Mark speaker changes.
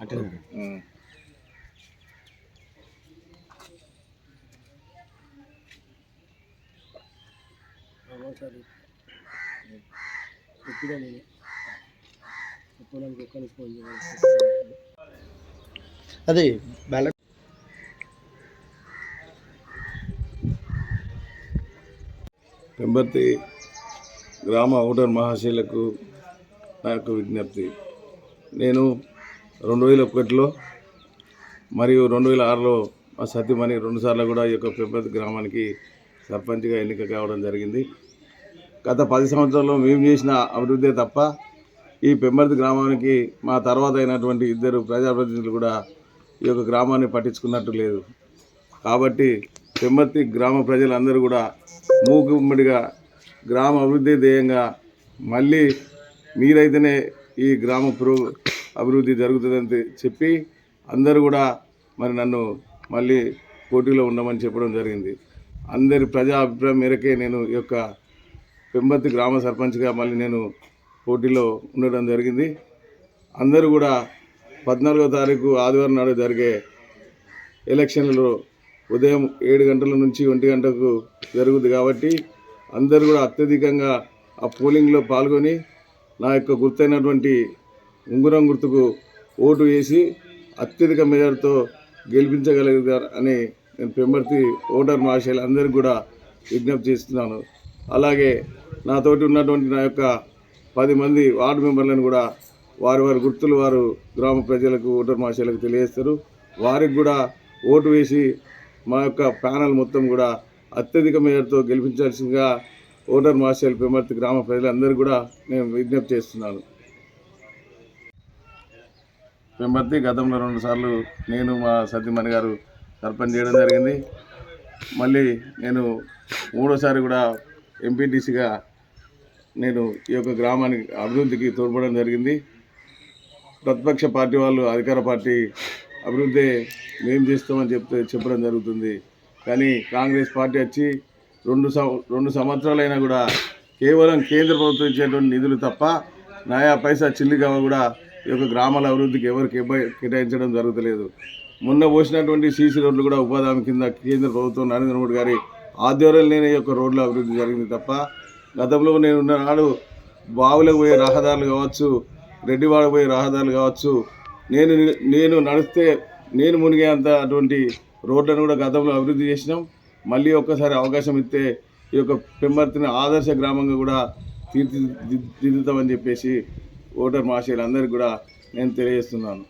Speaker 1: అంటే అదే బ్యాలెట్
Speaker 2: పెంబర్తి గ్రామ ఓటర్ మహాశయులకు నా యొక్క విజ్ఞప్తి. నేను 2001లో మరియు 2006లో మా సతీమణి 2 సార్లు కూడా ఈ యొక్క పెంబర్తి గ్రామానికి సర్పంచ్గా ఎన్నిక కావడం జరిగింది. గత 10 సంవత్సరాల్లో మేము చేసిన అభివృద్ధి తప్ప ఈ పెంబర్తి గ్రామానికి మా తర్వాత అయినటువంటి 2 ప్రజాప్రతినిధులు కూడా ఈ యొక్క గ్రామాన్ని పట్టించుకున్నట్టు లేదు. కాబట్టి పెంబర్తి గ్రామ ప్రజలందరూ కూడా మూకుమ్మడిగా గ్రామ అభివృద్ధి ధ్యేయంగా మళ్ళీ మీరైతేనే ఈ గ్రామ అభివృద్ధి జరుగుతుందని చెప్పి అందరూ కూడా మరి నన్ను మళ్ళీ పోటీలో ఉండమని చెప్పడం జరిగింది. అందరి ప్రజా అభిప్రాయం మేరకే నేను ఈ యొక్క పెంబర్తి గ్రామ సర్పంచ్గా మళ్ళీ నేను పోటీలో ఉండడం జరిగింది. అందరూ కూడా 14వ తారీఖు ఆదివారం నాడు జరిగే ఎలక్షన్లలో ఉదయం 7 గంటల నుంచి 1 గంటకు జరుగుతుంది. కాబట్టి అందరూ కూడా అత్యధికంగా ఆ పోలింగ్లో పాల్గొని నా యొక్క గుర్తైనటువంటి ఉంగరం గుర్తుకు ఓటు వేసి అత్యధిక మెజార్టీతో గెలిపించగలుగుతారు అని నేను పెంబర్తి ఓటర్ మహాశయులు అందరికీ కూడా విజ్ఞప్తి చేస్తున్నాను. అలాగే నాతోటి ఉన్నటువంటి నా యొక్క 10 మంది వార్డు మెంబర్లను కూడా వారి గుర్తులు వారు గ్రామ ప్రజలకు ఓటర్ మహాశయులకు తెలియజేస్తారు. వారికి కూడా ఓటు వేసి మా యొక్క ప్యానల్ మొత్తం కూడా అత్యధిక మెజార్టీతో గెలిపించాల్సిందిగా ఓటర్ మహాశయులు పెంబర్తి గ్రామ ప్రజలందరూ కూడా నేను విజ్ఞప్తి చేస్తున్నాను. పెంబర్తి గతంలో 2 సార్లు నేను మా సతీమణి గారు సర్పంచ్ చేయడం జరిగింది. మళ్ళీ నేను 3వసారి కూడా ఎంపీటీసీగా నేను ఈ యొక్క గ్రామానికి అభివృద్ధికి తోడ్పడడం జరిగింది. ప్రతిపక్ష పార్టీ వాళ్ళు అధికార పార్టీ అభివృద్ధి మేము చేస్తామని చెప్పడం జరుగుతుంది. కానీ కాంగ్రెస్ పార్టీ వచ్చి 2 సంవత్సరాలైనా కూడా కేవలం కేంద్ర ప్రభుత్వం ఇచ్చేటువంటి నిధులు తప్ప నయా పైసా చిల్లిగా కూడా ఈ యొక్క గ్రామాల అభివృద్ధికి ఎవరు కేటాయించడం జరుగుతలేదు. మొన్న పోసినటువంటి సీసీ రోడ్లు కూడా ఉపాధి హామీ కింద కేంద్ర ప్రభుత్వం నరేంద్ర మోడీ గారి ఆధ్వర్యంలోనే ఈ యొక్క రోడ్ల అభివృద్ధి జరిగింది తప్ప గతంలో నేను నాడు బావులకు పోయే రహదారులు కావచ్చు, రెడ్డివాడకు పోయే రహదారులు కావచ్చు, నేను నడిస్తే నేను మునిగేంత అటువంటి రోడ్లను కూడా గతంలో అభివృద్ధి చేసినాం. మళ్ళీ ఒక్కసారి అవకాశం ఇస్తే ఈ యొక్క పెంబర్తిని ఆదర్శ గ్రామంగా కూడా తీర్చిదిద్దుతామని చెప్పేసి ఓటర్ మహాశయులందరికీ కూడా నేను తెలియజేస్తున్నాను.